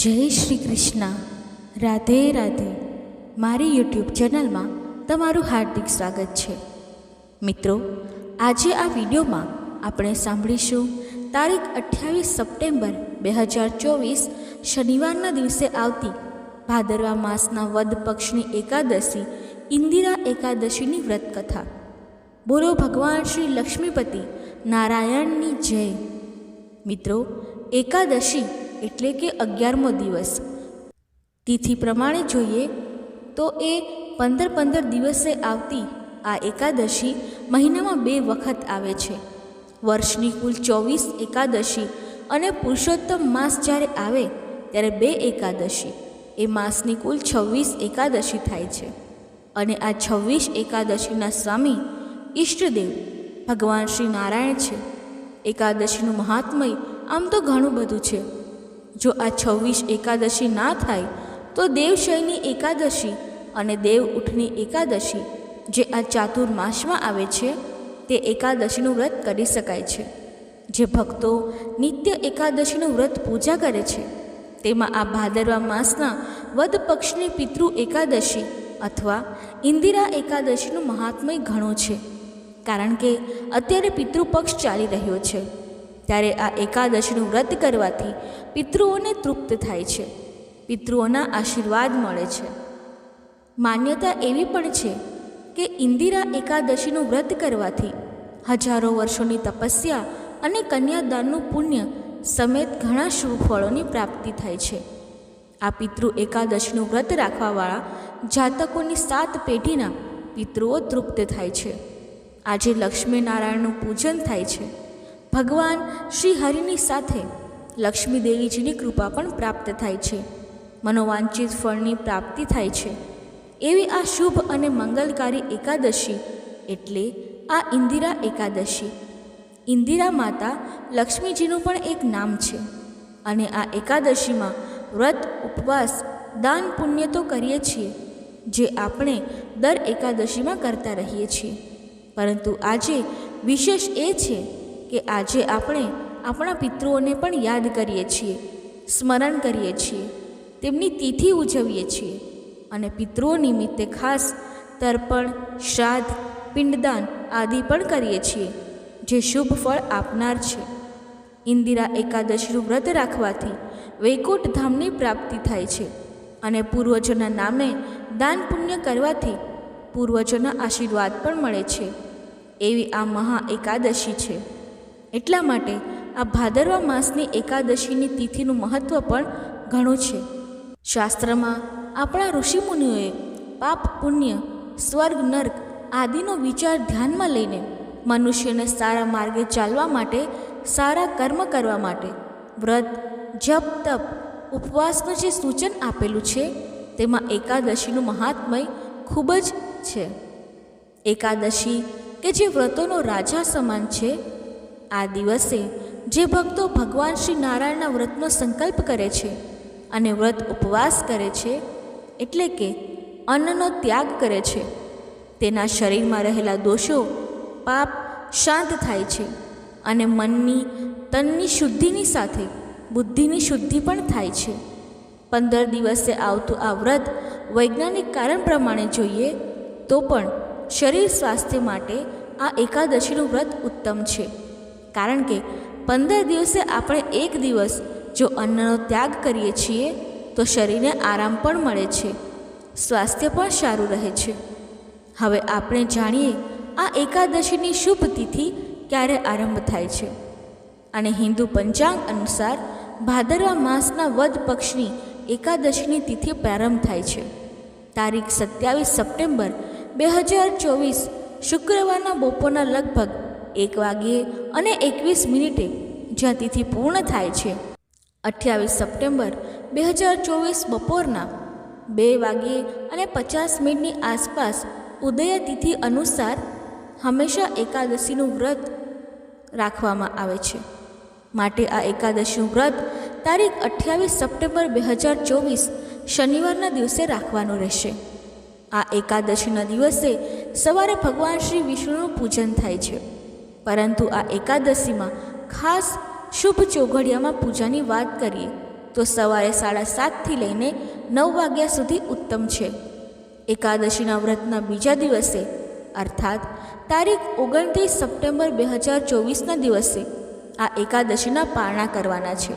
જય શ્રી કૃષ્ણ, રાધે રાધે. મારી યુટ્યુબ ચેનલમાં તમારું હાર્દિક સ્વાગત છે. મિત્રો, આજે આ વિડીયોમાં આપણે સાંભળીશું તારીખ 28 સપ્ટેમ્બર 2024 શનિવારના દિવસે આવતી ભાદરવા માસના વદ પક્ષની એકાદશી ઇન્દિરા એકાદશીની વ્રત કથા. બોલો ભગવાન શ્રી લક્ષ્મીપતિ નારાયણની જય. મિત્રો, એકાદશી એટલે કે 11મો દિવસ. તિથિ પ્રમાણે જોઈએ તો એ 15 દિવસે આવતી આ એકાદશી મહિનામાં 2 વખત આવે છે. વર્ષની કુલ 24 એકાદશી અને પુરુષોત્તમ માસ જ્યારે આવે ત્યારે 2 એકાદશી, એ માસની કુલ 26 એકાદશી થાય છે. અને આ 26 એકાદશીના સ્વામી ઈષ્ટદેવ ભગવાન શ્રી નારાયણ છે. એકાદશીનું મહાત્મય આમ તો ઘણું બધું છે. જો આ 26 એકાદશી ના થાય તો દેવશયની એકાદશી અને દેવ ઉઠની એકાદશી જે આ ચાતુર્માસમાં આવે છે તે એકાદશીનું વ્રત કરી શકાય છે. જે ભક્તો નિત્ય એકાદશીનું વ્રત પૂજા કરે છે તેમાં આ ભાદરવા માસના વદ પક્ષની પિતૃ એકાદશી અથવા ઇન્દિરા એકાદશીનું મહાત્મય ઘણું છે. કારણ કે અત્યારે પિતૃપક્ષ ચાલી રહ્યો છે, ત્યારે આ એકાદશીનું વ્રત કરવાથી પિતૃઓને તૃપ્ત થાય છે, પિતૃઓના આશીર્વાદ મળે છે. માન્યતા એવી પણ છે કે ઇન્દિરા એકાદશીનું વ્રત કરવાથી હજારો વર્ષોની તપસ્યા અને કન્યાદાનનું પુણ્ય સમેત ઘણા શુભ ફળોની પ્રાપ્તિ થાય છે. આ પિતૃ એકાદશીનું વ્રત રાખવાવાળા જાતકોની 7 પેઢીના પિતૃઓ તૃપ્ત થાય છે. આજે લક્ષ્મીનારાયણનું પૂજન થાય છે. ભગવાન શ્રી હરિની સાથે લક્ષ્મી દેવીજીની કૃપા પણ પ્રાપ્ત થાય છે. મનોવાંછિત ફળની પ્રાપ્તિ થાય છે. એવી આ શુભ અને મંગલકારી એકાદશી એટલે આ ઇન્દિરા એકાદશી. ઇન્દિરા માતા લક્ષ્મીજીનું પણ એક નામ છે. અને આ એકાદશીમાં વ્રત, ઉપવાસ, દાન, પુણ્ય તો કરીએ છીએ, જે આપણે દર એકાદશીમાં કરતા રહીએ છીએ. પરંતુ આજે વિશેષ એ છે કે આજે આપણે આપણા પિતૃઓને પણ યાદ કરીએ છીએ, સ્મરણ કરીએ છીએ, તેમની તિથિ ઉજવીએ છીએ અને પિતૃઓ નિમિત્તે ખાસ તર્પણ, શ્રાદ્ધ, પિંડદાન આદિ પણ કરીએ છીએ, જે શુભ ફળ આપનાર છે. ઇન્દિરા એકાદશીનું વ્રત રાખવાથી વૈકુંઠ ધામની પ્રાપ્તિ થાય છે અને પૂર્વજોના નામે દાન પુણ્ય કરવાથી પૂર્વજોના આશીર્વાદ પણ મળે છે. એવી આ મહા એકાદશી છે. એટલા માટે આ ભાદરવા માસની એકાદશીની તિથિનું મહત્ત્વ પણ ઘણું છે. શાસ્ત્રમાં આપણા ઋષિમુનિઓએ પાપ, પુણ્ય, સ્વર્ગ, નર્ક આદિનો વિચાર ધ્યાનમાં લઈને મનુષ્યને સારા માર્ગે ચાલવા માટે, સારા કર્મ કરવા માટે વ્રત, જપ, તપ, ઉપવાસનું જે સૂચન આપેલું છે તેમાં એકાદશીનું મહાત્મય ખૂબ જ છે. એકાદશી કે જે વ્રતોનો રાજા સમાન છે, આ દિવસે જે ભક્તો ભગવાન શ્રી નારાયણના વ્રતનો સંકલ્પ કરે છે અને વ્રત ઉપવાસ કરે છે, એટલે કે અન્નનો ત્યાગ કરે છે, તેના શરીરમાં રહેલા દોષો, પાપ શાંત થાય છે અને મનની, તનની શુદ્ધિની સાથે બુદ્ધિની શુદ્ધિ પણ થાય છે. 15 દિવસે આવતું આ વ્રત વૈજ્ઞાનિક કારણ પ્રમાણે જોઈએ તો પણ શરીર સ્વાસ્થ્ય માટે આ એકાદશીનું વ્રત ઉત્તમ છે. કારણ કે 15 દિવસે આપણે 1 દિવસ જો અન્નનો ત્યાગ કરીએ છીએ તો શરીરને આરામ પણ મળે છે, સ્વાસ્થ્ય પણ સારું રહે છે. હવે આપણે જાણીએ આ એકાદશીની શુભ તિથિ ક્યારે આરંભ થાય છે. અને હિન્દુ પંચાંગ અનુસાર ભાદરવા માસના વદ પક્ષની એકાદશીની તિથિ પ્રારંભ થાય છે તારીખ 27 સપ્ટેમ્બર 2024 શુક્રવારના બપોરના લગભગ 1:21 જ્યાં તિથિ પૂર્ણ થાય છે. 28 સપ્ટેમ્બર 2024 બપોરના 2:50 આસપાસ ઉદય તિથિ અનુસાર હંમેશા એકાદશીનું વ્રત રાખવામાં આવે છે. માટે આ એકાદશીનું વ્રત તારીખ 28 સપ્ટેમ્બર 2024 શનિવારના દિવસે રાખવાનું રહેશે. આ એકાદશીના દિવસે સવારે ભગવાન શ્રી વિષ્ણુનું પૂજન થાય છે. પરંતુ આ એકાદશીમાં ખાસ શુભ ચોઘડિયામાં પૂજાની વાત કરીએ તો સવારે 7:30થી લઈને 9 વાગ્યા સુધી ઉત્તમ છે. એકાદશીના વ્રતના બીજા દિવસે અર્થાત તારીખ 29 સપ્ટેમ્બર 2024ના દિવસે આ એકાદશીના પારણા કરવાના છે.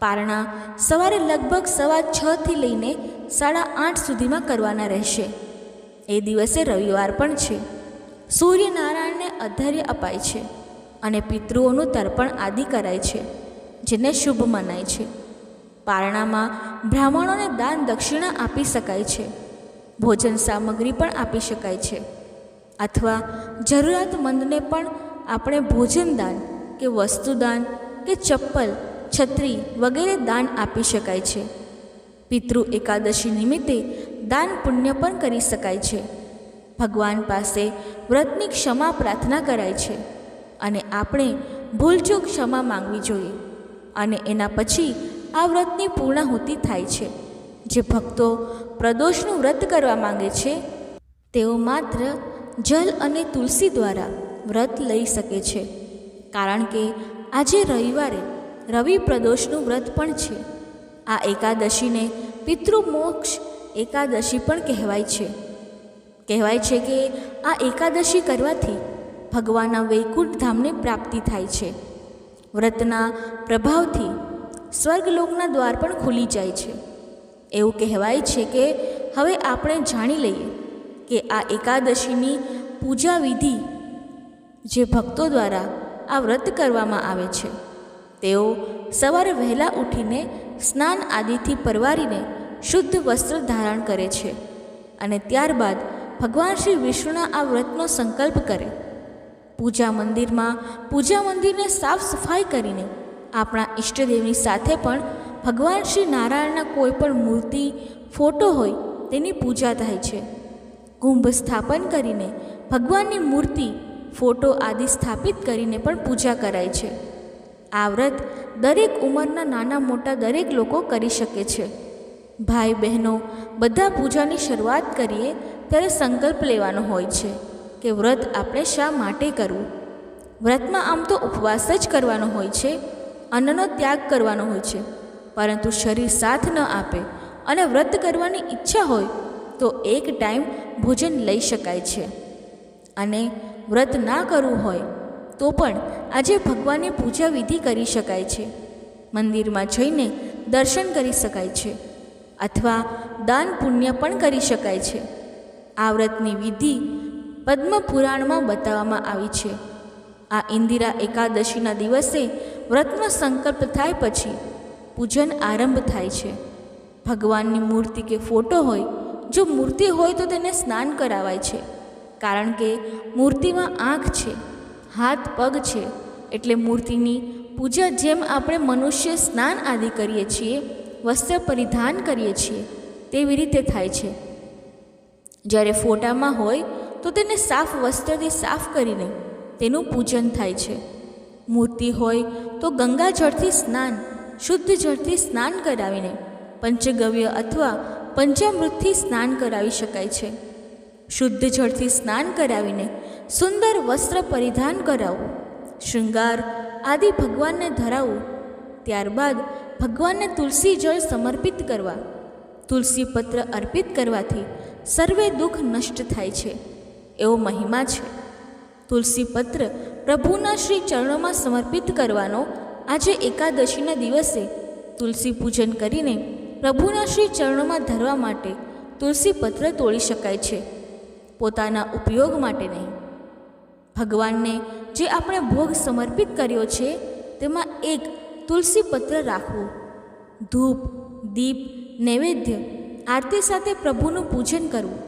પારણા સવારે લગભગ 6:15થી લઈને 8:30 સુધીમાં કરવાના રહેશે. એ દિવસે રવિવાર પણ છે. સૂર્યનારાયણને અર્ઘ્ય અપાય છે અને પિતૃઓનું તર્પણ આદિ કરાય છે, જેને શુભ મનાય છે. પારણામાં બ્રાહ્મણોને દાન દક્ષિણા આપી શકાય છે. ભોજન સામગ્રી પણ આપી શકાય છે, અથવા જરૂરિયાતમંદને પણ આપણે ભોજન દાન કે વસ્તુદાન કે ચપ્પલ, છત્રી વગેરે દાન આપી શકાય છે. પિતૃ એકાદશી નિમિત્તે દાન પુણ્ય પણ કરી શકાય છે. ભગવાન પાસે વ્રતની ક્ષમા પ્રાર્થના કરાય છે અને આપણે ભૂલચૂક ક્ષમા માંગવી જોઈએ. અને એના પછી આ વ્રતની પૂર્ણાહુતિ થાય છે. જે ભક્તો પ્રદોષનું વ્રત કરવા માંગે છે તેઓ માત્ર જલ અને તુલસી દ્વારા વ્રત લઈ શકે છે, કારણ કે આજે રવિવારે રવિ પ્રદોષનું વ્રત પણ છે. આ એકાદશીને પિતૃમોક્ષ એકાદશી પણ કહેવાય છે. કહેવાય છે કે આ એકાદશી કરવાથી ભગવાનના વૈકુંઠ ધામની પ્રાપ્તિ થાય છે. વ્રતના પ્રભાવથી સ્વર્ગલોકના દ્વાર પણ ખુલી જાય છે. એવું કહેવાય છે કે હવે આપણે જાણી લઈએ કે આ એકાદશીની પૂજા વિધિ જે ભક્તો દ્વારા આ વ્રત કરવામાં આવે છે, તેઓ સવારે વહેલા ઉઠીને સ્નાન આદિથી પરવારીને શુદ્ધ વસ્ત્ર ધારણ કરે છે અને ત્યારબાદ ભગવાન શ્રી વિષ્ણુના આ વ્રતનો સંકલ્પ કરે. પૂજા મંદિરને સાફ સફાઈ કરીને આપણા ઈષ્ટદેવની સાથે પણ ભગવાન શ્રી નારાયણના કોઈ પણ મૂર્તિ, ફોટો હોય તેની પૂજા થાય છે. કુંભ સ્થાપન કરીને ભગવાનની મૂર્તિ, ફોટો આદિ સ્થાપિત કરીને પણ પૂજા કરાય છે. આ વ્રત દરેક ઉંમરના નાના મોટા દરેક લોકો કરી શકે છે. ભાઈ બહેનો બધા પૂજાની શરૂઆત કરીએ ત્યારે સંકલ્પ લેવાનો હોય છે કે વ્રત આપણે શા માટે કરવું. વ્રતમાં આમ તો ઉપવાસ જ કરવાનો હોય છે, અન્નનો ત્યાગ કરવાનો હોય છે, પરંતુ શરીર સાથ ન આપે અને વ્રત કરવાની ઈચ્છા હોય તો એક ટાઈમ ભોજન લઈ શકાય છે. અને વ્રત ના કરવું હોય તો પણ આજે ભગવાનની પૂજા વિધિ કરી શકાય છે. મંદિરમાં જઈને દર્શન કરી શકાય છે અથવા દાન પુણ્ય પણ કરી શકાય છે. આ વ્રતની વિધિ પદ્મ પુરાણમાં બતાવવામાં આવી છે. આ ઇન્દિરા એકાદશીના દિવસે વ્રતનો સંકલ્પ થાય પછી પૂજન આરંભ થાય છે. ભગવાનની મૂર્તિ કે ફોટો હોય, જો મૂર્તિ હોય તો તેને સ્નાન કરાવાય છે, કારણ કે મૂર્તિમાં આંખ છે, હાથ પગ છે, એટલે મૂર્તિની પૂજા જેમ આપણે મનુષ્ય સ્નાન આદિ કરીએ છીએ, વસ્ત્ર પરિધાન કરીએ છીએ, તેવી રીતે થાય છે. જ્યારે ફોટામાં હોય તો તેને સાફ વસ્ત્રથી સાફ કરીને તેનું પૂજન થાય છે. મૂર્તિ હોય તો ગંગાજળથી સ્નાન, શુદ્ધ જળથી સ્નાન કરાવીને પંચગવ્ય અથવા પંચામૃતથી સ્નાન કરાવી શકાય છે. શુદ્ધ જળથી સ્નાન કરાવીને સુંદર વસ્ત્ર પરિધાન કરાવવું, શૃંગાર આદિ ભગવાનને ધરાવવું. ત્યારબાદ ભગવાનને તુલસી જળ સમર્પિત કરવા. તુલસી પત્ર અર્પિત કરવાથી સર્વે દુઃખ નષ્ટ થાય છે, એવો મહિમા છે. તુલસી પત્ર પ્રભુના શ્રી ચરણોમાં સમર્પિત કરવાનો આજે એકાદશીના દિવસે તુલસી પૂજન કરીને પ્રભુના શ્રી ચરણોમાં ધરવા માટે તુલસી પત્ર તોડી શકાય છે, પોતાના ઉપયોગ માટે નહીં. ભગવાનને જે આપણે ભોગ સમર્પિત કર્યો છે તેમાં એક તુલસી પત્ર રાખવું. ધૂપ, દીપ, નૈવેદ્ય, આરતી સાથે પ્રભુનું પૂજન કરવું.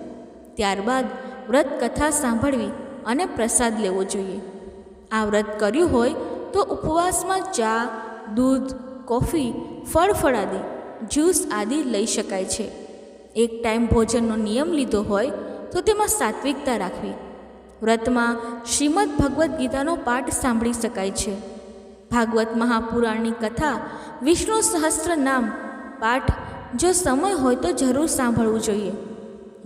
ત્યારબાદ વ્રત કથા સાંભળવી અને પ્રસાદ લેવો જોઈએ. આ વ્રત કર્યું હોય તો ઉપવાસમાં ચા, દૂધ, કોફી, ફળાદી, જ્યુસ આદિ લઈ શકાય છે. એક ટાઈમ ભોજનનો નિયમ લીધો હોય તો તેમાં સાત્વિકતા રાખવી. વ્રતમાં શ્રીમદ ભગવદ્ ગીતાનો પાઠ સાંભળી શકાય છે. ભાગવત મહાપુરાણની કથા, વિષ્ણુ સહસ્ત્ર નામ પાઠ જો સમય હોય તો જરૂર સાંભળવું જોઈએ.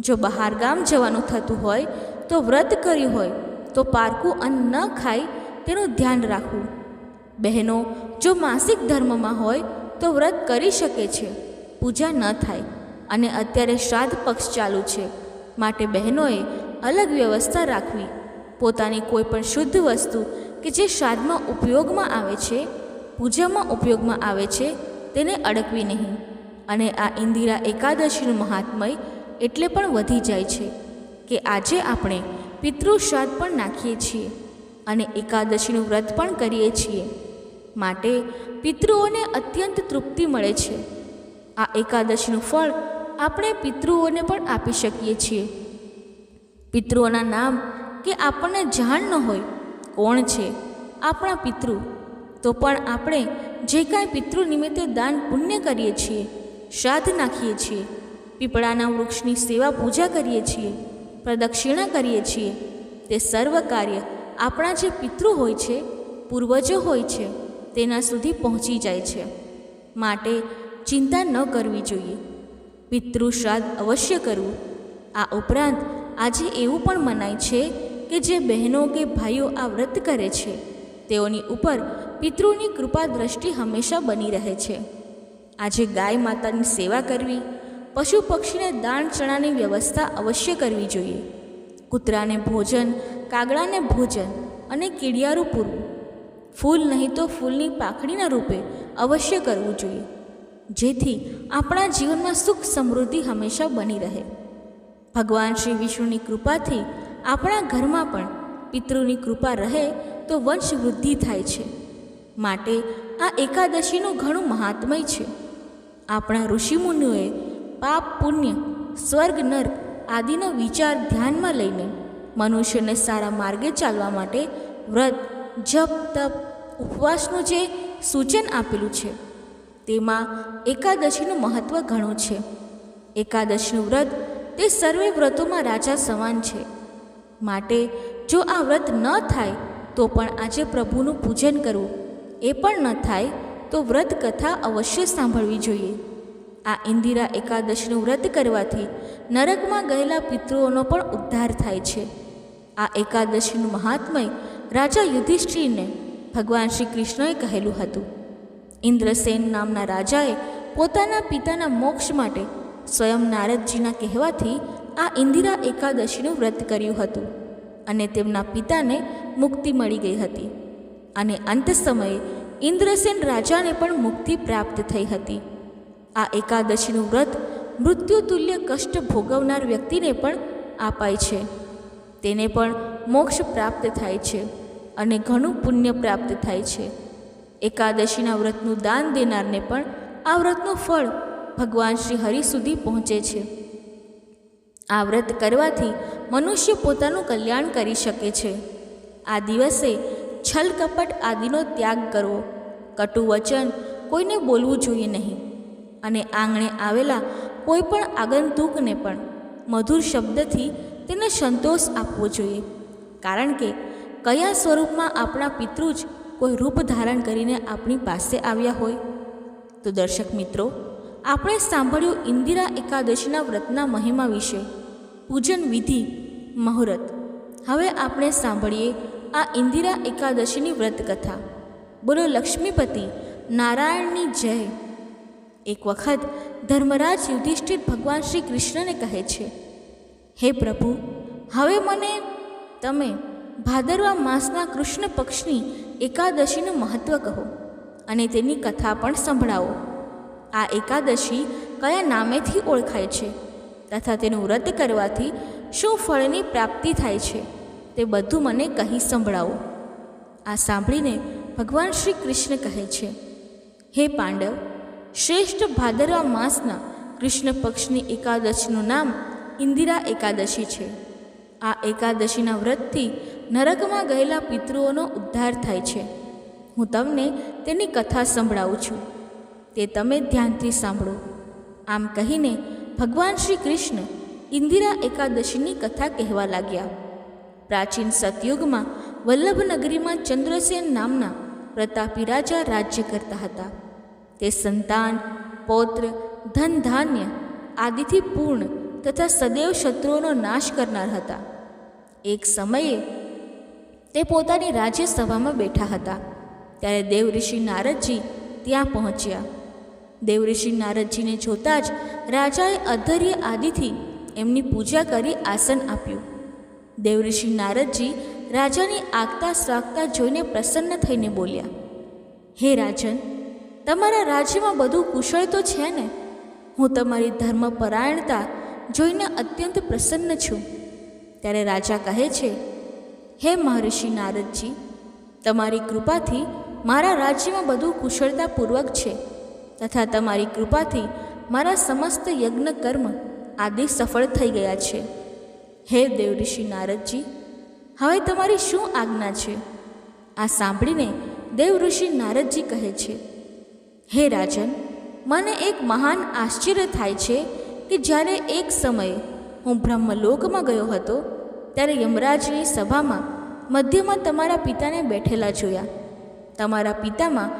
જો બહાર ગામ જવાનું થતું હોય તો વ્રત કર્યું હોય તો પારકું અન્ન ન ખાય તેનું ધ્યાન રાખવું. બહેનો જો માસિક ધર્મમાં હોય તો વ્રત કરી શકે છે, પૂજા ન થાય. અને અત્યારે શ્રાદ્ધ પક્ષ ચાલુ છે, માટે બહેનોએ અલગ વ્યવસ્થા રાખવી. પોતાની કોઈ પણ શુદ્ધ વસ્તુ કે જે શ્રાદ્ધમાં ઉપયોગમાં આવે છે, પૂજામાં ઉપયોગમાં આવે છે, તેને અડકવી નહીં. અને આ ઇન્દિરા એકાદશીનું મહાત્મય એટલે પણ વધી જાય છે કે આજે આપણે પિતૃ શ્રાદ્ધ પણ નાખીએ છીએ અને એકાદશીનું વ્રત પણ કરીએ છીએ. માટે પિતૃઓને અત્યંત તૃપ્તિ મળે છે. આ એકાદશીનું ફળ આપણે પિતૃઓને પણ આપી શકીએ છીએ. પિતૃઓના નામ કે આપણને જાણ ન હોય કોણ છે આપણા પિતૃ, તો પણ આપણે જે કાંઈ પિતૃ નિમિત્તે દાન પુણ્ય કરીએ છીએ, શ્રાદ્ધ નાખીએ છીએ, પીપળાના વૃક્ષની સેવા પૂજા કરીએ છીએ, પ્રદક્ષિણા કરીએ છીએ, તે સર્વ કાર્ય આપણા જે પિતૃ હોય છે, પૂર્વજો હોય છે, તેના સુધી પહોંચી જાય છે. માટે ચિંતા ન કરવી જોઈએ. પિતૃ શ્રાદ્ધ અવશ્ય કરવું. આ ઉપરાંત આજે એવું પણ મનાય છે કે જે બહેનો કે ભાઈઓ આ વ્રત કરે છે તેઓની ઉપર પિતૃની કૃપા દ્રષ્ટિ હંમેશા બની રહે છે. આજે ગાય માતાની સેવા કરવી, પશુ પક્ષીને દાણ ચણાની વ્યવસ્થા અવશ્ય કરવી જોઈએ. કૂતરાને ભોજન, કાગડાને ભોજન અને કીડિયારું પૂરવું. ફૂલ નહીં તો ફૂલની પાંખડીના રૂપે અવશ્ય કરવું જોઈએ, જેથી આપણા જીવનમાં સુખ સમૃદ્ધિ હંમેશા બની રહે. ભગવાન શ્રી વિષ્ણુની કૃપાથી આપણા ઘરમાં પણ પિતૃની કૃપા રહે તો વંશ વૃદ્ધિ થાય છે. માટે આ એકાદશીનું ઘણું મહાત્મય છે. આપણા ઋષિમુનિઓએ પાપ પુણ્ય, સ્વર્ગ નર્ક આદિનો વિચાર ધ્યાનમાં લઈને મનુષ્યને સારા માર્ગે ચાલવા માટે વ્રત, જપ, તપ, ઉપવાસનું જે સૂચન આપેલું છે તેમાં એકાદશીનું મહત્ત્વ ઘણું છે. એકાદશીનું વ્રત તે સર્વે વ્રતોમાં રાજા સમાન છે. માટે જો આ વ્રત ન થાય તો પણ આજે પ્રભુનું પૂજન કરવું, એ પણ ન થાય તો વ્રત કથા અવશ્ય સાંભળવી જોઈએ. આ ઇન્દિરા એકાદશીનું વ્રત કરવાથી નરકમાં ગયેલા પિતૃઓનો પણ ઉદ્ધાર થાય છે. આ એકાદશીનું મહાત્મય રાજા યુધિષ્ઠિરને ભગવાન શ્રી કૃષ્ણએ કહેલું હતું. ઇન્દ્રસેન નામના રાજાએ પોતાના પિતાના મોક્ષ માટે સ્વયં નારદજીના કહેવાથી આ ઇન્દિરા એકાદશીનું વ્રત કર્યું હતું અને તેમના પિતાને મુક્તિ મળી ગઈ હતી. અને અંત સમયે ઇન્દ્રસેન રાજાને પણ મુક્તિ પ્રાપ્ત થઈ હતી. આ એકાદશીનું વ્રત મૃત્યુતુલ્ય કષ્ટ ભોગવનાર વ્યક્તિને પણ અપાય છે. તેને પણ મોક્ષ પ્રાપ્ત થાય છે અને ઘણું પુણ્ય પ્રાપ્ત થાય છે. એકાદશીના વ્રતનું દાન દેનારને પણ આ વ્રતનું ફળ ભગવાન શ્રી હરિ સુધી પહોંચે છે. આ વ્રત કરવાથી મનુષ્ય પોતાનું કલ્યાણ કરી શકે છે. આ દિવસે છલ કપટ આદિનો ત્યાગ કરવો, કટુ વચન કોઈને બોલવું જોઈએ નહીં અને આંગણે આવેલા કોઈ પણ આગંતુકને પણ મધુર શબ્દથી તેને સંતોષ આપવો જોઈએ. કારણ કે કયા સ્વરૂપમાં આપણા પિતૃ જ કોઈ રૂપ ધારણ કરીને આપણી પાસે આવ્યા હોય. તો દર્શક મિત્રો, આપણે સાંભળ્યું ઇન્દિરા એકાદશીના વ્રતના મહિમા વિશે, પૂજન વિધિ, મુહૂર્ત. હવે આપણે સાંભળીએ આ ઇન્દિરા એકાદશીની વ્રત કથા. બોલો લક્ષ્મીપતિ નારાયણની જય. એક વખત ધર્મરાજ યુધિષ્ઠિર ભગવાન શ્રી કૃષ્ણને કહે છે, હે પ્રભુ, હવે મને તમે ભાદરવા માસના કૃષ્ણ પક્ષની એકાદશીનું મહત્ત્વ કહો અને તેની કથા પણ સંભળાવો. આ એકાદશી કયા નામેથી ઓળખાય છે તથા તેનું વ્રત કરવાથી શું ફળની પ્રાપ્તિ થાય છે તે બધું મને કહી સંભળાવો. આ સાંભળીને ભગવાન શ્રી કૃષ્ણ કહે છે, હે પાંડવ, શ્રેષ્ઠ ભાદરવા માસના કૃષ્ણ પક્ષની એકાદશીનું નામ ઇન્દિરા એકાદશી છે. આ એકાદશીના વ્રતથી નરકમાં ગયેલા પિતૃઓનો ઉદ્ધાર થાય છે. હું તમને તેની કથા સંભળાવું છું, તે તમે ધ્યાનથી સાંભળો. આમ કહીને ભગવાન શ્રી કૃષ્ણ ઇન્દિરા એકાદશીની કથા કહેવા લાગ્યા. પ્રાચીન સતયુગમાં વલ્લભનગરીમાં ચંદ્રસેન નામના પ્રતાપી રાજા રાજ્ય કરતા હતા. તે સંતાન, પૌત્ર, ધન ધાન્ય આદિથી પૂર્ણ તથા સદૈવ શત્રુઓનો નાશ કરનાર હતા. એક સમયે તે પોતાની રાજ્યસભામાં બેઠા હતા ત્યારે દેવ ઋષિ નારદજી ત્યાં પહોંચ્યા. દેવઋષિ નારદજીને જોતાં જ રાજાએ અધર્ય આદિથી એમની પૂજા કરી આસન આપ્યું. દેવઋષિ નારદજી રાજાની આગતા સ્વાગતા જોઈને પ્રસન્ન થઈને બોલ્યા, હે રાજન, તમારા રાજ્યમાં બધું કુશળ તો છે ને? હું તમારી ધર્મપરાયણતા જોઈને અત્યંત પ્રસન્ન છું. ત્યારે રાજા કહે છે, હે મહર્ષિ નારદજી, તમારી કૃપાથી મારા રાજ્યમાં બધું કુશળતાપૂર્વક છે તથા તમારી કૃપાથી મારા સમસ્ત યજ્ઞ કર્મ આદિ સફળ થઈ ગયા છે. હે દેવઋષિ નારદજી, હવે તમારી શું આજ્ઞા છે? આ સાંભળીને દેવઋષિ નારદજી કહે છે, હે રાજન, મને એક મહાન આશ્ચર્ય થાય છે કે જ્યારે એક સમયે હું બ્રહ્મલોકમાં ગયો હતો ત્યારે યમરાજની સભામાં મધ્યમાં તમારા પિતાને બેઠેલા જોયા. તમારા પિતામાં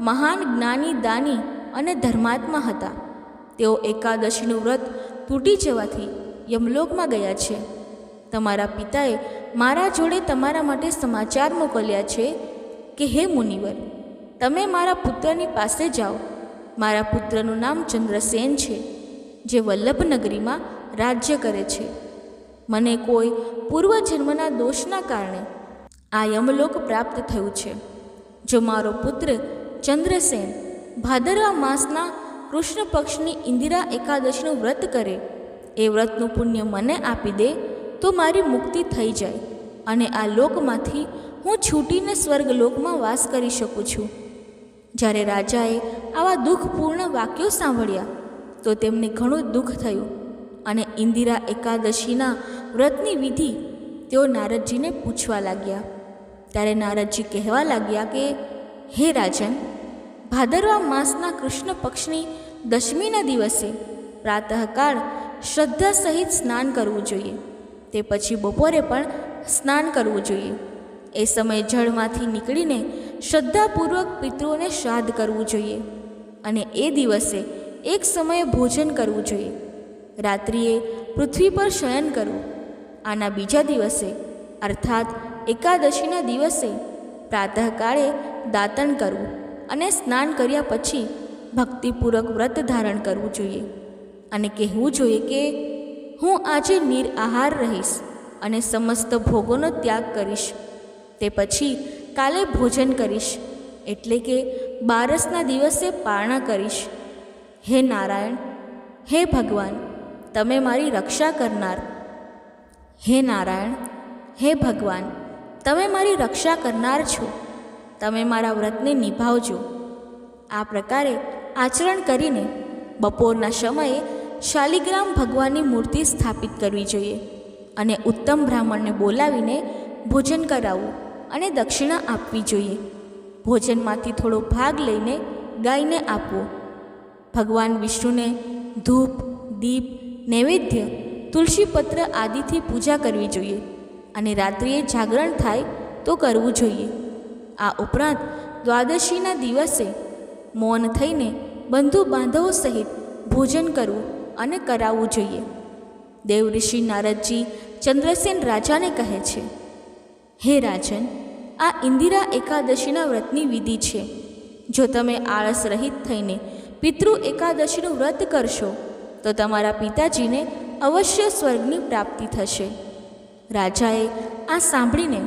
મહાન જ્ઞાની, દાની અને ધર્માત્મા હતા. તેઓ એકાદશીનું વ્રત તૂટી જવાથી યમલોકમાં ગયા છે. તમારા પિતાએ મારા જોડે તમારા માટે સમાચાર મોકલ્યા છે કે હે મુનિવર, તમે મારા પુત્રની પાસે જાઓ. મારા પુત્રનું નામ ચંદ્રસેન છે, જે વલ્લભનગરીમાં રાજ્ય કરે છે. મને કોઈ પૂર્વજન્મના દોષના કારણે આ યમલોક પ્રાપ્ત થયું છે. જો મારો પુત્ર ચંદ્રસેન ભાદરવા માસના કૃષ્ણ પક્ષની ઇન્દિરા એકાદશીનું વ્રત કરે, એ વ્રતનું પુણ્ય મને આપી દે તો મારી મુક્તિ થઈ જાય અને આ લોકમાંથી હું છૂટીને સ્વર્ગલોકમાં વાસ કરી શકું છું. જ્યારે રાજાએ આવા દુઃખપૂર્ણ વાક્યો સાંભળ્યા તો તેમને ઘણું દુઃખ થયું અને ઇન્દિરા એકાદશીના વ્રતની વિધિ તેઓ નારદજીને પૂછવા લાગ્યા. ત્યારે નારદજી કહેવા લાગ્યા કે હે રાજન, ભાદરવા માસના કૃષ્ણ પક્ષની દશમીના દિવસે પ્રાતઃકાળ શ્રદ્ધા સહિત સ્નાન કરવું જોઈએ. તે પછી બપોરે પણ સ્નાન કરવું જોઈએ. એ સમયે જળમાંથી નીકળીને શ્રદ્ધાપૂર્વક પિતૃઓને શ્રાદ્ધ કરવું જોઈએ અને એ દિવસે એક સમયે ભોજન કરવું જોઈએ. રાત્રિએ પૃથ્વી પર શયન કરવું. આના બીજા દિવસે અર્થાત એકાદશીના દિવસે પ્રાતઃકાળે દાતણ કરવું અને સ્નાન કર્યા પછી ભક્તિપૂર્વક વ્રત ધારણ કરવું જોઈએ અને કહેવું જોઈએ કે હું આજે નિરાહાર રહીશ અને સમસ્ત ભોગોનો ત્યાગ કરીશ. તે પછી કાલે ભોજન કરીશ, એટલે કે બારસના દિવસે પારણા કરીશ. હે નારાયણ, હે ભગવાન, તમે મારી રક્ષા કરનાર. હે નારાયણ, હે ભગવાન, તમે મારી રક્ષા કરનાર છો. તમે મારા વ્રતને નિભાવજો. આ પ્રકારે આચરણ કરીને બપોરના સમયે શાલિગ્રામ ભગવાનની મૂર્તિ સ્થાપિત કરવી જોઈએ અને ઉત્તમ બ્રાહ્મણને બોલાવીને ભોજન કરાવવું અને દક્ષિણા આપવી જોઈએ. ભોજનમાંથી થોડો ભાગ લઈને ગાયને આપવો. ભગવાન વિષ્ણુને ધૂપ, દીપ, નૈવેદ્ય, તુલસીપત્ર આદિથી પૂજા કરવી જોઈએ અને રાત્રિએ જાગરણ થાય તો કરવું જોઈએ. આ ઉપરાંત દ્વાદશીના દિવસે મૌન થઈને બંધુ બાંધવો સહિત ભોજન કરવું અને કરાવવું જોઈએ. દેવઋષિ નારદજી ચંદ્રસેન રાજાને કહે છે, હે રાજન, આ ઇન્દિરા એકાદશીના વ્રતની વિધિ છે. જો તમે આળસ રહિત થઈને પિતૃ એકાદશીનું વ્રત કરશો તો તમારા પિતાજીને અવશ્ય સ્વર્ગની પ્રાપ્તિ થશે. રાજાએ આ સાંભળીને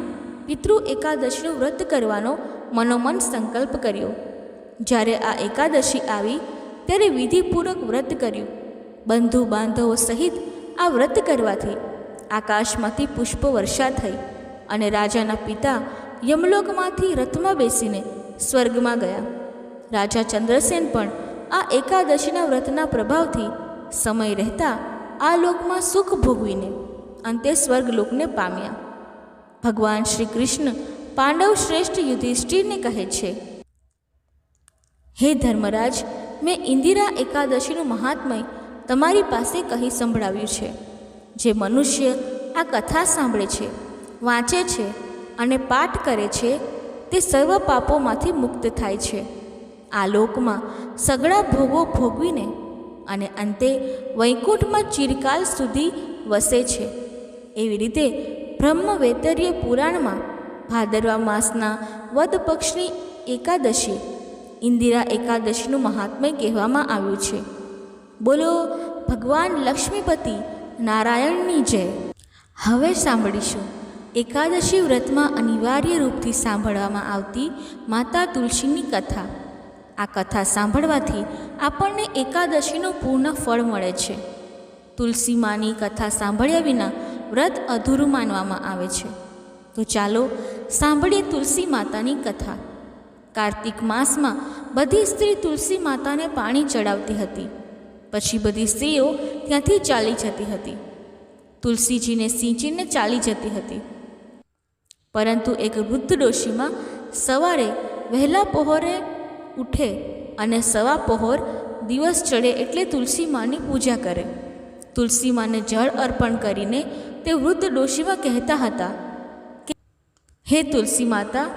પિતૃ એકાદશીનું વ્રત કરવાનો મનોમન સંકલ્પ કર્યો. જ્યારે આ એકાદશી આવી ત્યારે વિધિપૂર્વક વ્રત કર્યું. બંધુ બાંધવો સહિત આ વ્રત કરવાથી આકાશમાંથી પુષ્પ વર્ષા થઈ અને રાજાના પિતા યમલોકમાંથી રથમાં બેસીને સ્વર્ગમાં ગયા. રાજા ચંદ્રસેન પણ આ એકાદશીના વ્રતના પ્રભાવથી સમય રહેતા આ લોકમાં સુખ ભોગવીને અંતે સ્વર્ગલોકને પામ્યા. ભગવાન શ્રી કૃષ્ણ પાંડવ શ્રેષ્ઠ યુધિષ્ઠિરને કહે છે, હે ધર્મરાજ, મેં ઇન્દિરા એકાદશીનું મહાત્મય તમારી પાસે કહી સંભળાવ્યું છે. જે મનુષ્ય આ કથા સાંભળે છે, વાંચે છે અને પાઠ કરે છે તે સર્વ પાપોમાંથી મુક્ત થાય છે. આ લોકમાં સઘળા ભોગો ભોગવીને અને અંતે વૈકુંઠમાં ચિરકાલ સુધી વસે છે. એવી રીતે બ્રહ્મવૈતર્ય પુરાણમાં ભાદરવા માસના વદ પક્ષની એકાદશી ઇન્દિરા એકાદશીનું મહાત્મ્ય કહેવામાં આવ્યું છે. બોલો ભગવાન લક્ષ્મીપતિ નારાયણની જય. હવે સાંભળીશું એકાદશી વ્રતમાં અનિવાર્ય રૂપથી સાંભળવામાં આવતી માતા તુલસીની કથા. આ કથા સાંભળવાથી આપણને એકાદશીનું પૂર્ણ ફળ મળે છે. તુલસી માની કથા સાંભળ્યા વિના વ્રત અધૂરું માનવામાં આવે છે. તો ચાલો સાંભળીએ તુલસી માતાની કથા. કાર્તિક માસમાં બધી સ્ત્રી તુલસી માતાને પાણી ચડાવતી હતી. પછી બધી સ્ત્રીઓ ત્યાંથી ચાલી જતી હતી. તુલસીજીને સિંચીને ચાલી જતી હતી. પરંતુ એક વૃદ્ધ ડોશીમાં સવારે વહેલા પહોરે ઉઠે અને સવા પહોર દિવસ ચડે એટલે તુલસી માની પૂજા કરે. તુલસી માને જળ અર્પણ કરીને તે વૃદ્ધ ડોશીમાં કહેતા હતા કે હે તુલસી માતા,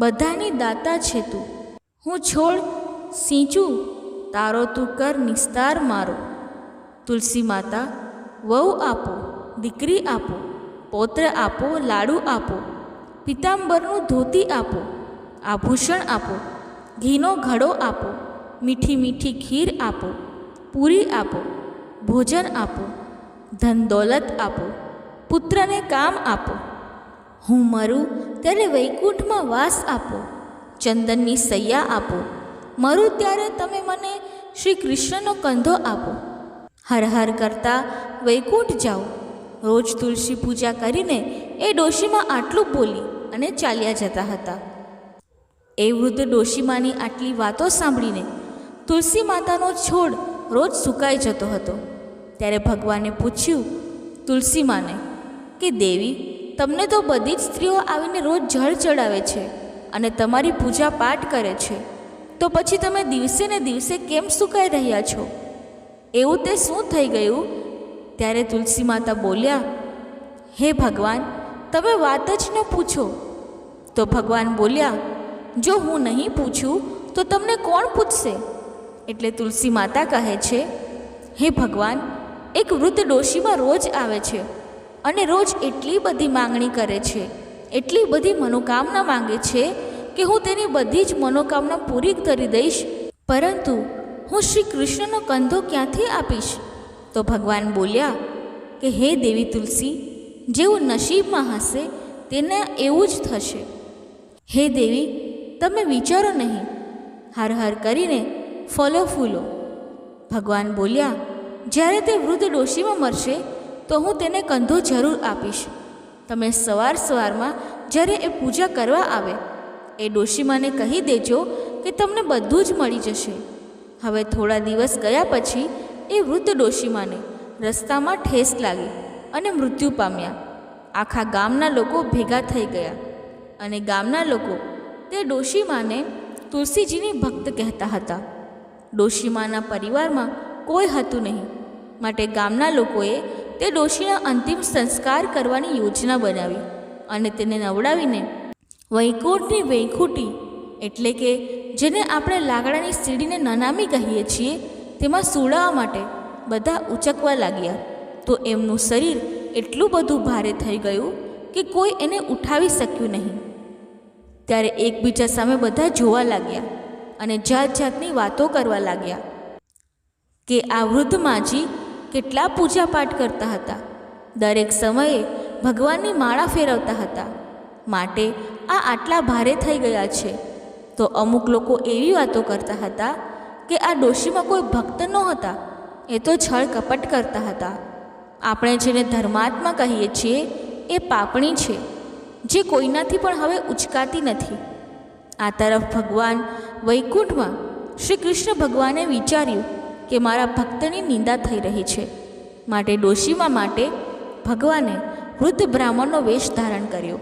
બધાની દાતા છે તું. હું છોડ સિંચું, તારો તું કર નિસ્તાર મારો. તુલસી માતા, વહુ આપો, દીકરી આપો, પૌત્ર આપો, લાડુ આપો, પિતાંબરનું ધોતી આપો, આભૂષણ આપો, ઘીનો ઘડો આપો, મીઠી મીઠી ખીર આપો, પૂરી આપો, ભોજન આપો, ધન દોલત આપો, પુત્રને કામ આપો. હું મરું ત્યારે વૈકુંઠમાં વાસ આપો, ચંદનની સૈયા આપો. મરું ત્યારે તમે મને શ્રી કૃષ્ણનો કંધો આપો. હર હર કરતા વૈકુંઠ જાઓ. રોજ તુલસી પૂજા કરીને એ ડોશીમાં આટલું બોલી અને ચાલ્યા જતા હતા. એ વૃદ્ધ ડોશીમાની આટલી વાતો સાંભળીને તુલસી માતાનો છોડ રોજ સુકાઈ જતો હતો. ત્યારે ભગવાને પૂછ્યું તુલસી માને કે દેવી, તમને તો બધી જ સ્ત્રીઓ આવીને રોજ જળ ચડાવે છે અને તમારી પૂજા પાઠ કરે છે, તો પછી તમે દિવસે ને દિવસે કેમ સુકાઈ રહ્યા છો? એવું તે શું થઈ ગયું? ત્યારે તુલસી માતા બોલ્યા, હે ભગવાન, તમે વાત જ ન પૂછો. તો ભગવાન બોલ્યા, જો હું નહીં પૂછું તો તમને કોણ પૂછશે? એટલે તુલસી માતા કહે છે, હે ભગવાન, એક વૃદ્ધ ડોશીમાં રોજ આવે છે અને રોજ એટલી બધી માંગણી કરે છે, એટલી બધી મનોકામના માંગે છે કે હું તેની બધી જ મનોકામના પૂરી કરી દઈશ, પરંતુ હું શ્રી કૃષ્ણનો કંધો ક્યાંથી આપીશ? તો ભગવાન બોલ્યા કે હે દેવી તુલસી, જેવું નસીબમાં હશે તેને એવું જ થશે. હે દેવી, તમે વિચારો નહીં, હર હર કરીને ફલો ફૂલો. ભગવાન બોલ્યા, જ્યારે તે વૃદ્ધ ડોશીમાં મરશે તો હું તેને કંધો જરૂર આપીશ. તમે સવાર સવારમાં જ્યારે એ પૂજા કરવા આવે એ ડોશીમાને કહી દેજો કે તમને બધું જ મળી જશે. હવે થોડા દિવસ ગયા પછી એ વૃદ્ધ ડોશીમાને રસ્તામાં ઠેસ લાગી અને મૃત્યુ પામ્યા. આખા ગામના લોકો ભેગા થઈ ગયા અને ગામના લોકો તે ડોશીમાને તુલસીજીની ભક્ત કહેતા હતા. ડોશીમાના પરિવારમાં કોઈ હતું નહીં, માટે ગામના લોકોએ તે ડોશીના અંતિમ સંસ્કાર કરવાની યોજના બનાવી અને તેને નવડાવીને વૈકુંઠની વૈકુંઠી એટલે કે જેને આપણે લાકડાની સીડીને નનામી કહીએ છીએ તેમાં સુડાવવા માટે બધા ઉચકવા લાગ્યા. તો એમનું શરીર એટલું બધું ભારે થઈ ગયું કે કોઈ એને ઉઠાવી શક્યું નહીં. ત્યારે એકબીજા સામે બધા જોવા લાગ્યા અને જાત જાતની વાતો કરવા લાગ્યા કે આ વૃદ્ધ માજી કેટલા પૂજાપાઠ કરતા હતા, દરેક સમયે ભગવાનની માળા ફેરવતા હતા, માટે આ આટલા ભારે થઈ ગયા છે. તો અમુક લોકો એવી વાતો કરતા હતા કે આ ડોશીમાં કોઈ ભક્ત નહોતા, એ તો છળ કપટ કરતા હતા. આપણે જેને ધર્માત્મા કહીએ છીએ એ પાપણી છે, જે કોઈનાથી પણ હવે ઉચકાતી નથી. આ તરફ ભગવાન વૈકુંઠમાં શ્રી કૃષ્ણ ભગવાને વિચાર્યું કે મારા ભક્તની નિંદા થઈ રહી છે, માટે ડોશીમા માટે ભગવાને વૃદ્ધ બ્રાહ્મણનો વેશ ધારણ કર્યો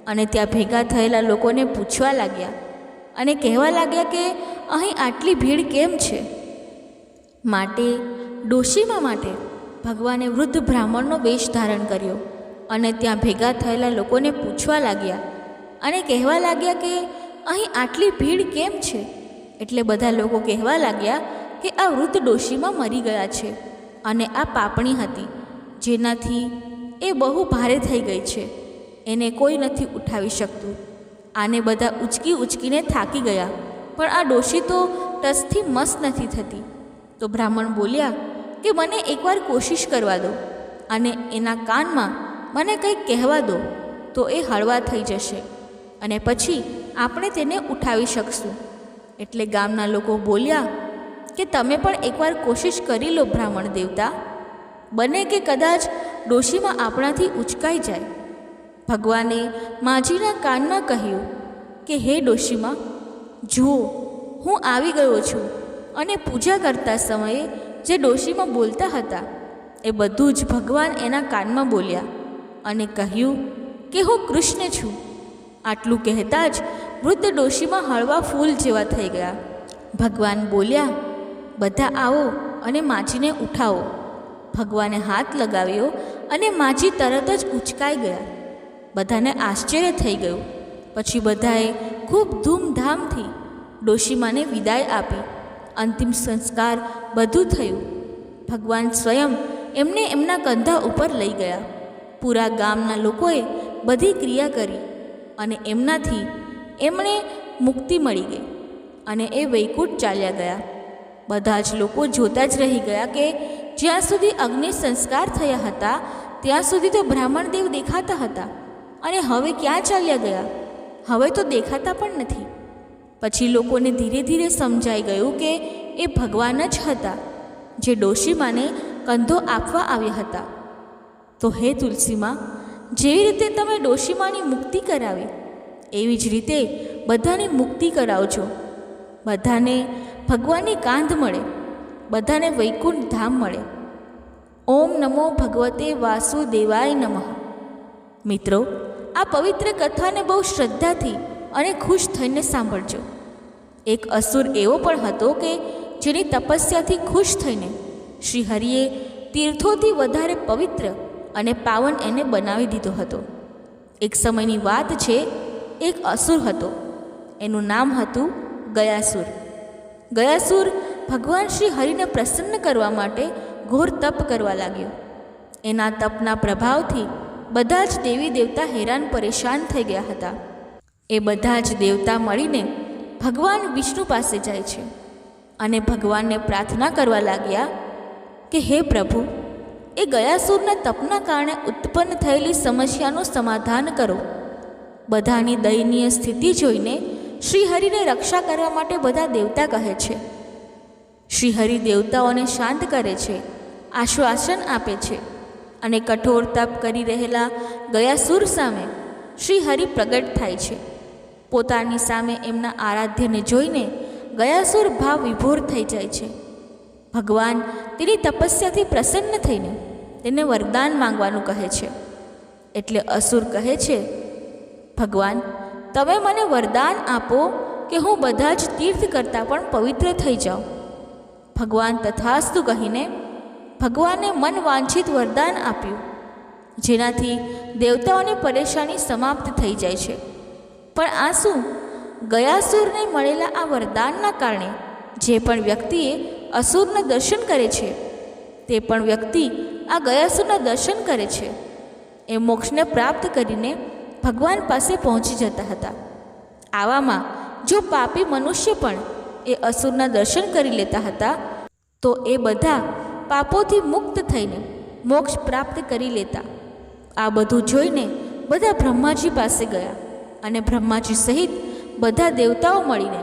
અને ત્યાં ભેગા થયેલા લોકોને પૂછવા લાગ્યા અને કહેવા લાગ્યા કે અહીં આટલી ભીડ કેમ છે? માટે ડોશીમા માટે ભગવાને વૃદ્ધ બ્રાહ્મણનો વેશ ધારણ કર્યો અને ત્યાં ભેગા થયેલા લોકોને પૂછવા લાગ્યા અને કહેવા લાગ્યા કે અહીં આટલી ભીડ કેમ છે? એટલે બધા લોકો કહેવા લાગ્યા કે આ વૃદ્ધ ડોશીમાં મરી ગયા છે અને આ પાપણી હતી, જેનાથી એ બહુ ભારે થઈ ગઈ છે, એને કોઈ નથી ઉઠાવી શકતું. આને બધા ઉચકી ઉચકીને થાકી ગયા પણ આ ડોશી તો ટસથી મસ્ત નથી થતી. તો બ્રાહ્મણ બોલ્યા કે મને એકવાર કોશિશ કરવા દો અને એના કાનમાં મને કંઈક કહેવા દો તો એ હળવા થઈ જશે અને પછી આપણે તેને ઉઠાવી શકશું. એટલે ગામના લોકો બોલ્યા કે તમે પણ એકવાર કોશિશ કરી લો બ્રાહ્મણ દેવતા, બને કે કદાચ ડોશીમાં આપણાથી ઉચકાઈ જાય. ભગવાને માજીના કાનમાં કહ્યું કે હે ડોશીમાં, જુઓ હું આવી ગયો છું અને પૂજા કરતા સમયે જે ડોશીમાં બોલતા હતા એ બધું જ ભગવાન એના કાનમાં બોલ્યા અને કહ્યું કે હું કૃષ્ણ છું. આટલું કહેતા જ વૃદ્ધ ડોશીમાં હળવા ફૂલ જેવા થઈ ગયા. ભગવાન બોલ્યા, બધા આવો અને માજીને ઉઠાવો. ભગવાને હાથ લગાવ્યો અને માજી તરત જ ઉચકાઈ ગયા. બધાને આશ્ચર્ય થઈ ગયું. પછી બધાએ ખૂબ ધૂમધામથી ડોશીમાને વિદાય આપી. અંતિમ સંસ્કાર બધું થયું. ભગવાન સ્વયં એમને એમના કંધા ઉપર લઈ ગયા. પૂરા ગામના લોકોએ બધી ક્રિયા કરી અને એમનાથી એમણે મુક્તિ મળી ગઈ અને એ વૈકુંઠ ચાલ્યા ગયા. બધા જ લોકો જોતા જ રહી ગયા કે જ્યાં સુધી અગ્નિ સંસ્કાર થયા હતા ત્યાં સુધી તો બ્રાહ્મણ દેવ દેખાતા હતા અને હવે ક્યાં ચાલ્યા ગયા? હવે તો દેખાતા પણ નથી. પછી લોકોને ધીરે ધીરે સમજાઈ ગયું કે એ ભગવાન જ હતા જે ડોશીમાને કંધો આપવા આવ્યા હતા. તો હે તુલસીમાં, જેવી રીતે તમે ડોશીમાની મુક્તિ કરાવી એવી જ રીતે બધાની મુક્તિ કરાવજો. બધાને ભગવાનની કાંધ મળે, બધાને વૈકુંઠ ધામ મળે. ઓમ નમો ભગવતે વાસુદેવાય નમઃ. મિત્રો, આ પવિત્ર કથાને બહુ શ્રદ્ધાથી અને ખુશ થઈને સાંભળજો. એક અસુર એવો પણ હતો કે જેની તપસ્યાથી ખુશ થઈને શ્રી હરિએ તીર્થોથી વધારે પવિત્ર અને પાવન એને બનાવી દીધો હતો. એક સમયની વાત છે, એક અસુર હતો. એનું નામ હતું ગયાસુર. ગયાસુર ભગવાન શ્રી હરિને પ્રસન્ન કરવા માટે ઘોર તપ કરવા લાગ્યો. એના તપના પ્રભાવથી બધા જ દેવી દેવતા હેરાન પરેશાન થઈ ગયા હતા. એ બધા જ દેવતા મળીને ભગવાન વિષ્ણુ પાસે જાય છે અને ભગવાનને પ્રાર્થના કરવા લાગ્યા કે હે પ્રભુ, એ ગયાસુરના તપના કારણે ઉત્પન્ન થયેલી સમસ્યાનું સમાધાન કરો. બધાની દયનીય સ્થિતિ જોઈને શ્રીહરિને રક્ષા કરવા માટે બધા દેવતા કહે છે. શ્રીહરિ દેવતાઓને શાંત કરે છે, આશ્વાસન આપે છે અને કઠોર તપ કરી રહેલા ગયાસુર સામે શ્રીહરિ પ્રગટ થાય છે. પોતાની સામે એમના આરાધ્યને જોઈને ગયાસુર ભાવ વિભોર થઈ જાય છે. ભગવાન તેની તપસ્યાથી પ્રસન્ન થઈને તેને વરદાન માંગવાનું કહે છે. એટલે અસુર કહે છે, ભગવાન, તમે મને વરદાન આપો કે હું બધા જ તીર્થ કરતાં પણ પવિત્ર થઈ જાઉં. ભગવાન તથાસ્તુ કહીને ભગવાને મન વાંછિત વરદાન આપ્યું, જેનાથી દેવતાઓની પરેશાની સમાપ્ત થઈ જાય છે. પણ આ શું? ગયાસુરને મળેલા આ વરદાનના કારણે જે પણ વ્યક્તિએ અસુરના દર્શન કરે છે તે પણ વ્યક્તિ આ ગયાસુરના દર્શન કરે છે એ મોક્ષને પ્રાપ્ત કરીને ભગવાન પાસે પહોંચી જતા હતા. આવામાં જો પાપી મનુષ્ય પણ એ અસુરના દર્શન કરી લેતા હતા તો એ બધા પાપોથી મુક્ત થઈને મોક્ષ પ્રાપ્ત કરી લેતા. આ બધું જોઈને બધા બ્રહ્માજી પાસે ગયા અને બ્રહ્માજી સહિત બધા દેવતાઓ મળીને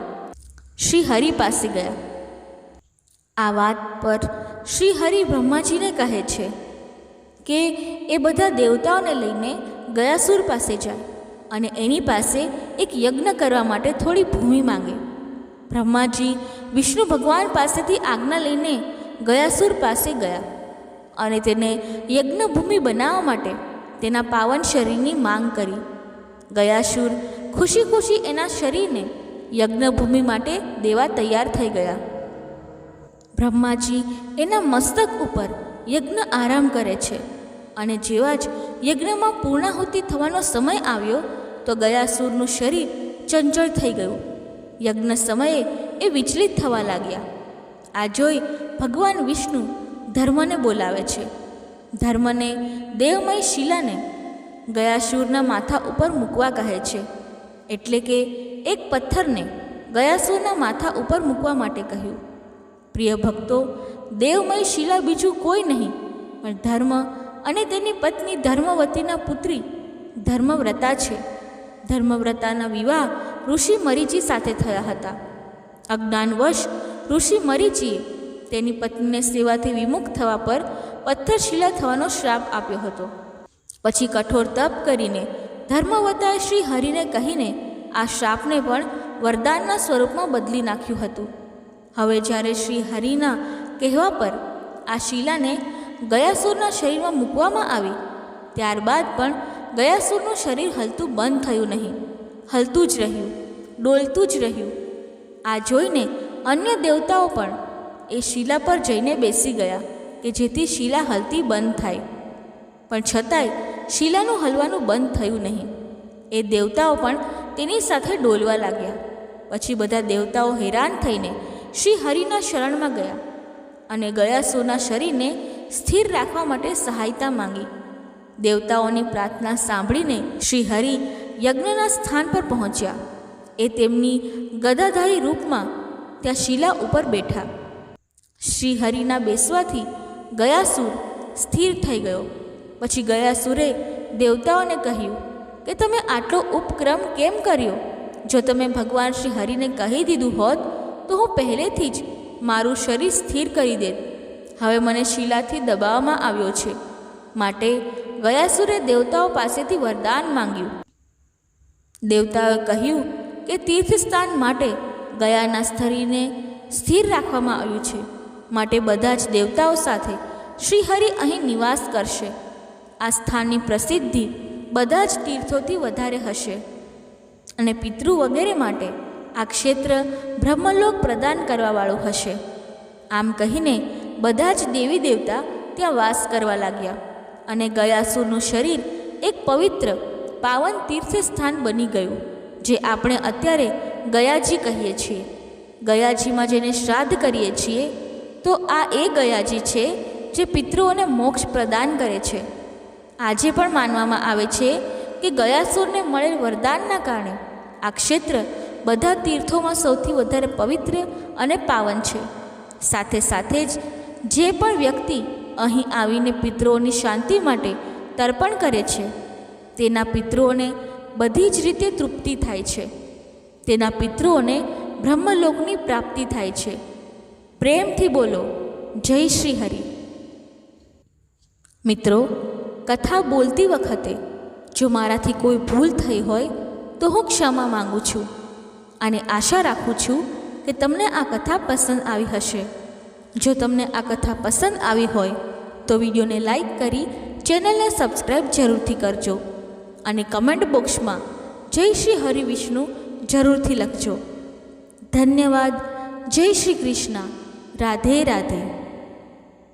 શ્રી હરિ પાસે ગયા. આ વાત પર શ્રી હરિ બ્રહ્માજીને કહે છે કે એ બધા દેવતાઓને લઈને ગયાસુર પાસે જાય અને એની પાસે એક યજ્ઞ કરવા માટે થોડી ભૂમિ માંગે. બ્રહ્માજી વિષ્ણુ ભગવાન પાસેથી આજ્ઞા લઈને ગયાસુર પાસે ગયા અને તેને યજ્ઞભૂમિ બનાવવા માટે તેના પાવન શરીરની માંગ કરી. ગયાસુર ખુશી ખુશી એના શરીરને યજ્ઞભૂમિ માટે દેવા તૈયાર થઈ ગયા. બ્રહ્માજી એના મસ્તક ઉપર યજ્ઞ આરામ કરે છે અને જેવા જ યજ્ઞમાં પૂર્ણાહુતિ થવાનો સમય આવ્યો તો ગયાસુરનું શરીર ચંચળ થઈ ગયું. યજ્ઞ સમયે એ વિચલિત થવા લાગ્યા. આ જોઈ ભગવાન વિષ્ણુ ધર્મને બોલાવે છે. ધર્મને દેવમય શિલાને ગયાસુરના માથા ઉપર મૂકવા કહે છે. એટલે કે એક પથ્થરને ગયાસુરના માથા ઉપર મૂકવા માટે કહ્યું. પ્રિય ભક્તો, દેવમય શિલા બીજું કોઈ નહીં પણ ધર્મ અને તેની પત્ની ધર્મવતીના પુત્રી ધર્મવ્રતા છે. ધર્મવ્રતાના વિવાહ ઋષિ મરીચી સાથે થયા હતા. અજ્ઞાનવશ ઋષિ મરીચીએ તેની પત્નીને સેવાથી વિમુખ થવા પર પથ્થરશિલા થવાનો શ્રાપ આપ્યો હતો. પછી કઠોર તપ કરીને ધર્મવતાએ શ્રી હરિને કહીને આ શ્રાપને પણ વરદાનના સ્વરૂપમાં બદલી નાખ્યું હતું. હવે જ્યારે શ્રી હરિના કહેવા પર આ શિલાને ગયાસુરના શરીરમાં મૂકવામાં આવી, ત્યારબાદ પણ ગયાસુરનું શરીર હલતું બંધ થયું નહીં, હલતું જ રહ્યું, ડોલતું જ રહ્યું. આ જોઈને અન્ય દેવતાઓ પણ એ શિલા પર જઈને બેસી ગયા કે જેથી શિલા હલતી બંધ થાય, પણ છતાંય શિલાનું હલવાનું બંધ થયું નહીં. એ દેવતાઓ પણ તેની સાથે ડોલવા લાગ્યા. પછી બધા દેવતાઓ હેરાન થઈને શ્રી હરિના શરણમાં ગયા અને ગયાસુરના શરીરને સ્થિર રાખવા માટે સહાયતા માંગી. દેવતાઓની પ્રાર્થના સાંભળીને શ્રી હરિ યજ્ઞના સ્થાન પર પહોંચ્યા. એ તેમની ગદાધારી રૂપમાં ત્યાં શિલા ઉપર બેઠા. શ્રી હરિના બેસવાથી ગયાસુર સ્થિર થઈ ગયો. પછી ગયાસુરે દેવતાઓને કહ્યું કે તમે આટલો ઉપક્રમ કેમ કર્યો? જો તમે ભગવાન શ્રી હરિને કહી દીધું હોત તો હું પહેલેથી જ મારું શરીર સ્થિર કરી દેત. હવે મને શિલાથી દબાવવામાં આવ્યો છે, માટે ગયાસુરે દેવતાઓ પાસેથી વરદાન માંગ્યું. દેવતાઓએ કહ્યું કે તીર્થસ્થાન માટે ગયાના શરીરને સ્થિર રાખવામાં આવ્યું છે, માટે બધા જ દેવતાઓ સાથે શ્રી હરિ અહીં નિવાસ કરશે. આ સ્થાનની પ્રસિદ્ધિ બધા જ તીર્થોથી વધારે હશે અને પિતૃ વગેરે માટે આ ક્ષેત્ર બ્રહ્મલોક પ્રદાન કરવાવાળું હશે. આમ કહીને બધા જ દેવી દેવતા ત્યાં વાસ કરવા લાગ્યા અને ગયાસુરનું શરીર એક પવિત્ર પાવન તીર્થસ્થાન બની ગયું, જે આપણે અત્યારે ગયાજી કહીએ છીએ. ગયાજીમાં જેને શ્રાદ્ધ કરીએ છીએ તો આ એ ગયાજી છે જે પિતૃઓને મોક્ષ પ્રદાન કરે છે. આજે પણ માનવામાં આવે છે કે ગયાસુરને મળેલ વરદાનના કારણે આ ક્ષેત્ર બધા તીર્થોમાં સૌથી વધારે પવિત્ર અને પાવન છે. સાથે સાથે જ જે પણ વ્યક્તિ અહીં આવીને પિતૃઓની શાંતિ માટે તર્પણ કરે છે તેના પિતૃઓને બધી જ રીતે તૃપ્તિ થાય છે. તેના પિતૃઓને બ્રહ્મલોકની પ્રાપ્તિ થાય છે. પ્રેમથી બોલો જય શ્રી હરિ. મિત્રો, કથા બોલતી વખતે જો મારાથી કોઈ ભૂલ થઈ હોય તો હું ક્ષમા માગું છું અને આશા રાખું છું કે તમને આ કથા પસંદ આવી હશે. જો તમને આ કથા પસંદ આવી હોય તો વિડીયોને લાઈક કરી ચેનલને સબસ્ક્રાઈબ જરૂરથી કરજો અને કમેન્ટ બોક્સમાં જય શ્રી હરિ વિષ્ણુ જરૂરથી લખજો. ધન્યવાદ. જય શ્રી કૃષ્ણ. રાધે રાધે.